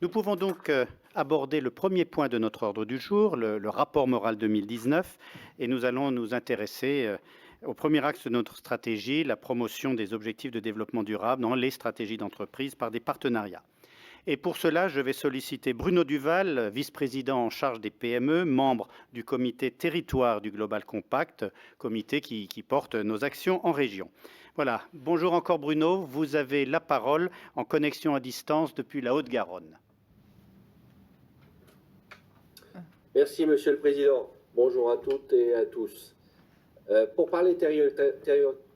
Nous pouvons donc aborder le premier point de notre ordre du jour, le rapport moral 2019, et nous allons nous intéresser au premier axe de notre stratégie, la promotion des objectifs de développement durable dans les stratégies d'entreprise par des partenariats. Et pour cela, je vais solliciter Bruno Duval, vice-président en charge des PME, membre du comité territoire du Global Compact, comité qui porte nos actions en région. Voilà, bonjour encore Bruno, vous avez la parole en connexion à distance depuis la Haute-Garonne. Merci Monsieur le Président. Bonjour à toutes et à tous. Pour parler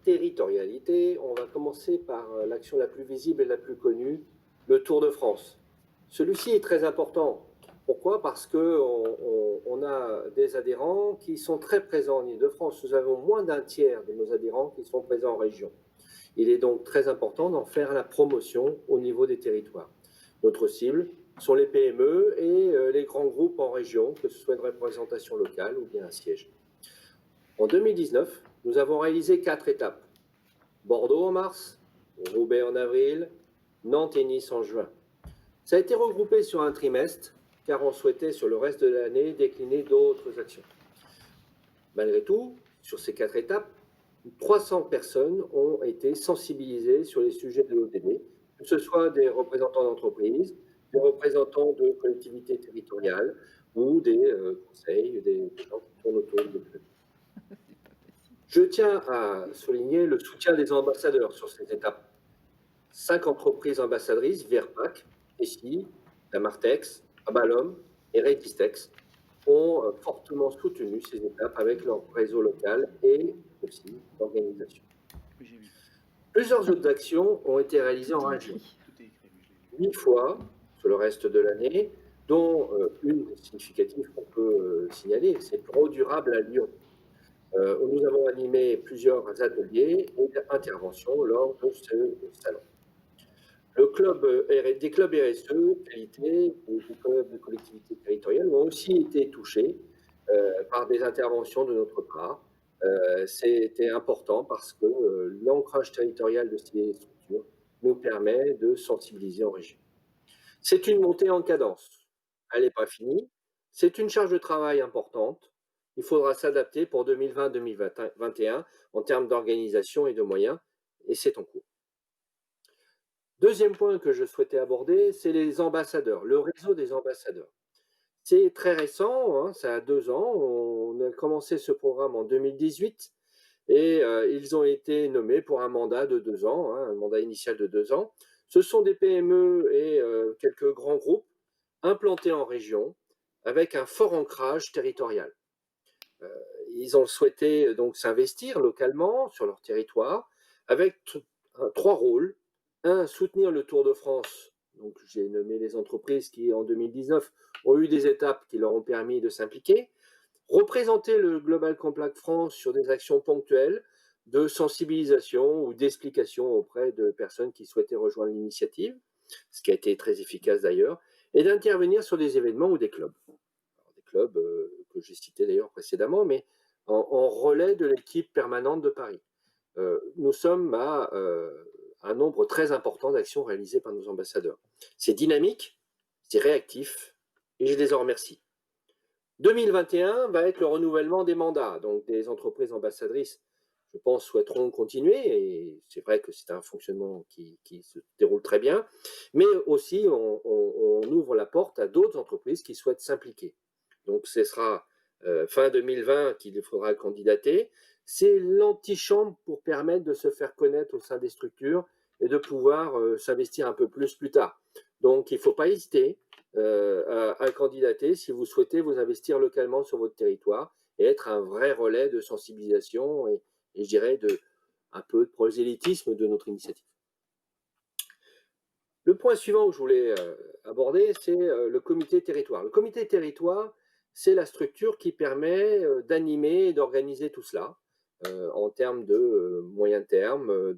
territorialité, on va commencer par l'action la plus visible et la plus connue, le Tour de France. Celui-ci est très important. Pourquoi? Parce qu'on a des adhérents qui sont très présents en Île-de-France. Nous avons moins d'un tiers de nos adhérents qui sont présents en région. Il est donc très important d'en faire la promotion au niveau des territoires. Notre cible sont les PME et les grands groupes en région, que ce soit une représentation locale ou bien un siège. En 2019, nous avons réalisé 4 étapes. Bordeaux en mars, Roubaix en avril, Nantes et Nice en juin. Ça a été regroupé sur un trimestre, car on souhaitait sur le reste de l'année décliner d'autres actions. Malgré tout, sur ces 4 étapes, 300 personnes ont été sensibilisées sur les sujets de l'ODD, que ce soit des représentants d'entreprises, des représentants de collectivités territoriales ou des conseils, des gens qui tournent autour de l'ODD. Je tiens à souligner le soutien des ambassadeurs sur cette étape. 5 entreprises ambassadrices, Verpac, Essi, Damartex, Abalom et Retistex, ont fortement soutenu ces étapes avec leur réseau local et aussi l'organisation. Plusieurs autres actions ont été réalisées en région. 8 fois sur le reste de l'année, dont une significative qu'on peut signaler, c'est Pro Durable à Lyon. Où nous avons animé plusieurs ateliers et interventions lors de ce salon. Des clubs RSE, qualité, et des clubs de collectivités territoriales ont aussi été touchés par des interventions de notre part. C'était important parce que l'ancrage territorial de ces structures nous permet de sensibiliser en région. C'est une montée en cadence. Elle n'est pas finie. C'est une charge de travail importante. Il faudra s'adapter pour 2020-2021 en termes d'organisation et de moyens, et c'est en cours. Deuxième point que je souhaitais aborder, c'est les ambassadeurs, le réseau des ambassadeurs. C'est très récent, hein, ça a 2 ans. On a commencé ce programme en 2018 et ils ont été nommés pour un mandat de 2 ans, hein, un mandat initial de 2 ans. Ce sont des PME et quelques grands groupes implantés en région avec un fort ancrage territorial. Ils ont souhaité donc s'investir localement sur leur territoire avec 3 rôles. Un, soutenir le Tour de France. Donc, j'ai nommé les entreprises qui, en 2019, ont eu des étapes qui leur ont permis de s'impliquer. Représenter le Global Compact France sur des actions ponctuelles de sensibilisation ou d'explication auprès de personnes qui souhaitaient rejoindre l'initiative, ce qui a été très efficace d'ailleurs, et d'intervenir sur des événements ou des clubs. Alors, des clubs que j'ai cités d'ailleurs précédemment, mais en relais de l'équipe permanente de Paris. Nous sommes à un nombre très important d'actions réalisées par nos ambassadeurs. C'est dynamique, c'est réactif, et je les en remercie. 2021 va être le renouvellement des mandats, donc des entreprises ambassadrices, je pense, souhaiteront continuer, et c'est vrai que c'est un fonctionnement qui se déroule très bien, mais aussi on ouvre la porte à d'autres entreprises qui souhaitent s'impliquer. Donc ce sera fin 2020 qu'il faudra candidater. C'est l'antichambre pour permettre de se faire connaître au sein des structures et de pouvoir s'investir un peu plus tard. Donc il ne faut pas hésiter à candidater si vous souhaitez vous investir localement sur votre territoire et être un vrai relais de sensibilisation et je dirais un peu de prosélytisme de notre initiative. Le point suivant que je voulais aborder, c'est le comité territoire. Le comité territoire, c'est la structure qui permet d'animer et d'organiser tout cela en termes de moyen terme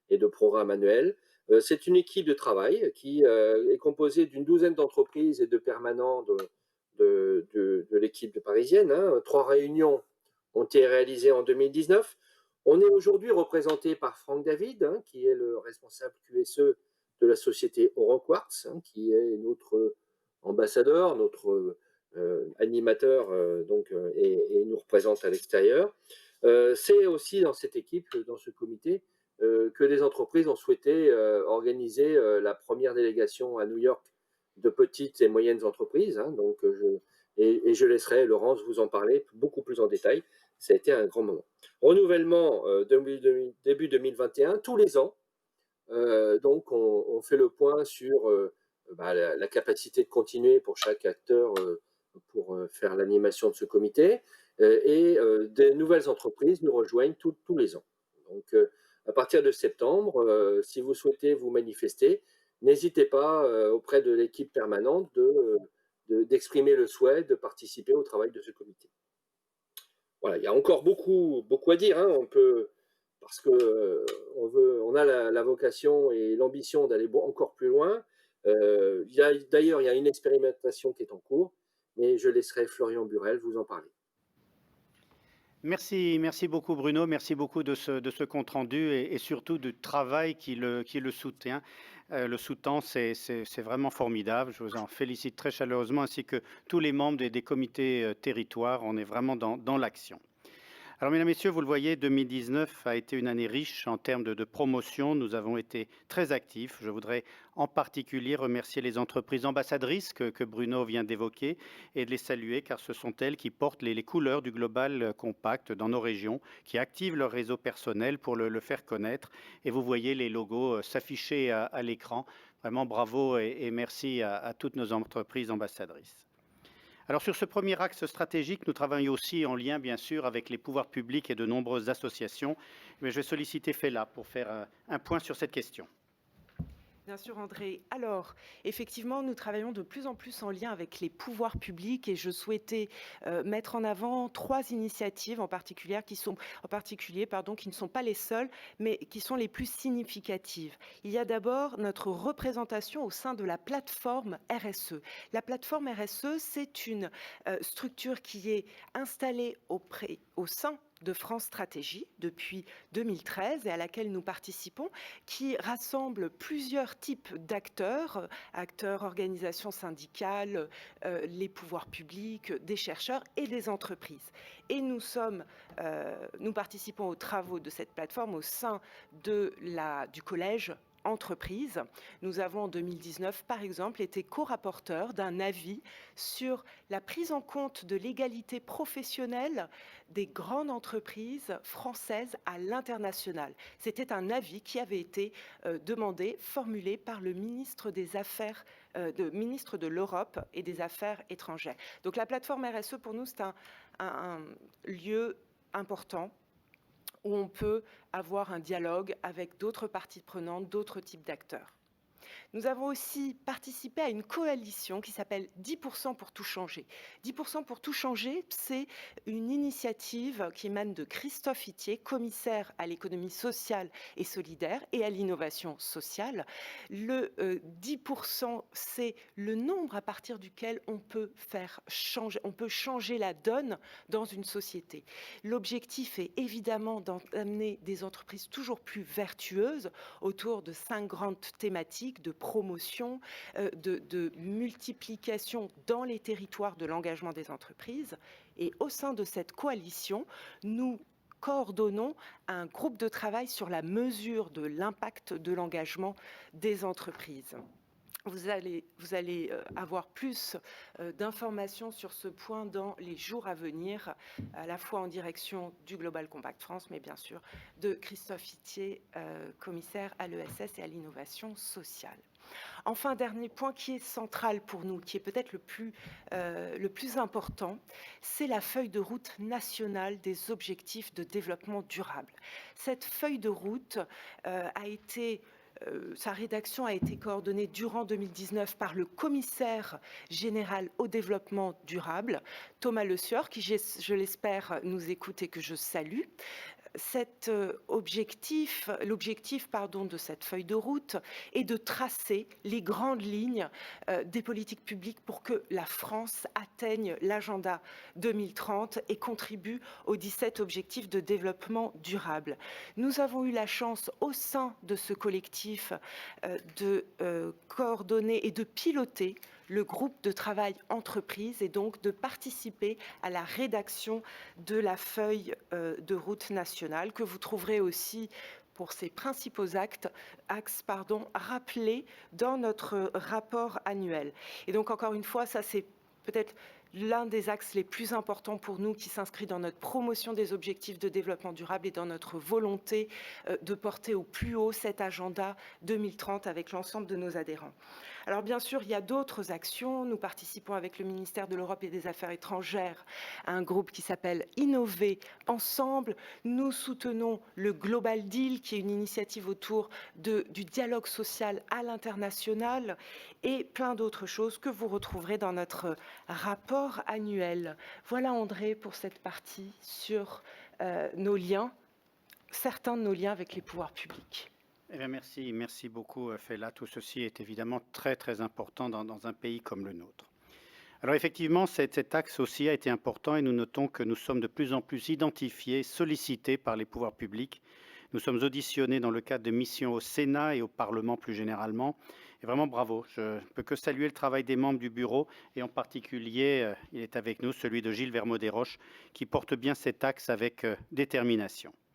et de programmes annuels. C'est une équipe de travail qui est composée d'une douzaine d'entreprises et de permanents de l'équipe parisienne. 3 réunions ont été réalisées en 2019. On est aujourd'hui représenté par Franck David, qui est le responsable QSE de la société Oroquartz, hein, qui est notre ambassadeur, notre animateur et nous représente à l'extérieur. C'est aussi dans cette équipe, dans ce comité, que des entreprises ont souhaité organiser la première délégation à New York de petites et moyennes entreprises. Hein, et je laisserai Laurence vous en parler beaucoup plus en détail. Ça a été un grand moment. Renouvellement début 2021, tous les ans. Donc, on fait le point sur la capacité de continuer pour chaque acteur pour faire l'animation de ce comité. Des nouvelles entreprises nous rejoignent tous les ans. Donc, à partir de septembre, si vous souhaitez vous manifester, n'hésitez pas auprès de l'équipe permanente d'exprimer le souhait de participer au travail de ce comité. Voilà, il y a encore beaucoup à dire. Hein. Parce que on a la vocation et l'ambition d'aller encore plus loin. D'ailleurs, il y a une expérimentation qui est en cours, mais je laisserai Florian Burel vous en parler. Merci beaucoup Bruno, merci beaucoup de ce compte rendu et surtout du travail qui le soutient. Le sous-tend, c'est vraiment formidable. Je vous en félicite très chaleureusement, ainsi que tous les membres des comités territoires. On est vraiment dans l'action. Alors, mesdames, messieurs, vous le voyez, 2019 a été une année riche en termes de promotion. Nous avons été très actifs. Je voudrais en particulier remercier les entreprises ambassadrices que Bruno vient d'évoquer et de les saluer, car ce sont elles qui portent les couleurs du Global Compact dans nos régions, qui activent leur réseau personnel pour le faire connaître. Et vous voyez les logos s'afficher à l'écran. Vraiment bravo et merci à toutes nos entreprises ambassadrices. Alors sur ce premier axe stratégique, nous travaillons aussi en lien bien sûr avec les pouvoirs publics et de nombreuses associations. Mais je vais solliciter Fela pour faire un point sur cette question. Bien sûr, André. Alors, effectivement, nous travaillons de plus en plus en lien avec les pouvoirs publics et je souhaitais mettre en avant 3 initiatives en particulier, qui ne sont pas les seules, mais qui sont les plus significatives. Il y a d'abord notre représentation au sein de la plateforme RSE. La plateforme RSE, c'est une structure qui est installée au sein de France Stratégie depuis 2013 et à laquelle nous participons, qui rassemble plusieurs types d'acteurs, organisations syndicales, les pouvoirs publics, des chercheurs et des entreprises. Et nous participons aux travaux de cette plateforme au sein du collège entreprises. Nous avons en 2019, par exemple, été co-rapporteurs d'un avis sur la prise en compte de l'égalité professionnelle des grandes entreprises françaises à l'international. C'était un avis qui avait été formulé par le ministre ministre de l'Europe et des Affaires étrangères. Donc la plateforme RSE, pour nous, c'est un lieu important où on peut avoir un dialogue avec d'autres parties prenantes, d'autres types d'acteurs. Nous avons aussi participé à une coalition qui s'appelle 10% pour tout changer. 10% pour tout changer, c'est une initiative qui émane de Christophe Itier, commissaire à l'économie sociale et solidaire et à l'innovation sociale. Le 10%, c'est le nombre à partir duquel on peut changer la donne dans une société. L'objectif est évidemment d'amener des entreprises toujours plus vertueuses autour de 5 grandes thématiques de promotion, de multiplication dans les territoires de l'engagement des entreprises. Et au sein de cette coalition, nous coordonnons un groupe de travail sur la mesure de l'impact de l'engagement des entreprises. Vous allez avoir plus d'informations sur ce point dans les jours à venir, à la fois en direction du Global Compact France, mais bien sûr de Christophe Itier, commissaire à l'ESS et à l'innovation sociale. Enfin, dernier point qui est central pour nous, qui est peut-être le plus important, c'est la feuille de route nationale des objectifs de développement durable. Cette feuille de route sa rédaction a été coordonnée durant 2019 par le commissaire général au développement durable, Thomas Le Sieur, qui, je l'espère, nous écoute et que je salue. L'objectif pardon, de cette feuille de route est de tracer les grandes lignes des politiques publiques pour que la France atteigne l'agenda 2030 et contribue aux 17 objectifs de développement durable. Nous avons eu la chance au sein de ce collectif de coordonner et de piloter le groupe de travail entreprise et donc de participer à la rédaction de la feuille de route nationale que vous trouverez aussi pour ses principaux axes rappelés dans notre rapport annuel. Et donc encore une fois, ça c'est peut-être l'un des axes les plus importants pour nous qui s'inscrit dans notre promotion des objectifs de développement durable et dans notre volonté de porter au plus haut cet agenda 2030 avec l'ensemble de nos adhérents. Alors bien sûr, il y a d'autres actions. Nous participons avec le ministère de l'Europe et des Affaires étrangères à un groupe qui s'appelle Innover Ensemble. Nous soutenons le Global Deal, qui est une initiative autour du dialogue social à l'international et plein d'autres choses que vous retrouverez dans notre rapport annuel. Voilà André pour cette partie sur nos liens, certains de nos liens avec les pouvoirs publics. Eh bien, merci beaucoup, Fela. Tout ceci est évidemment très, très important dans un pays comme le nôtre. Alors effectivement, cet axe aussi a été important et nous notons que nous sommes de plus en plus identifiés, sollicités par les pouvoirs publics. Nous sommes auditionnés dans le cadre de missions au Sénat et au Parlement plus généralement. Et vraiment bravo, je ne peux que saluer le travail des membres du bureau et en particulier, il est avec nous, celui de Gilles Vermaux-Desroches, qui porte bien cet axe avec détermination.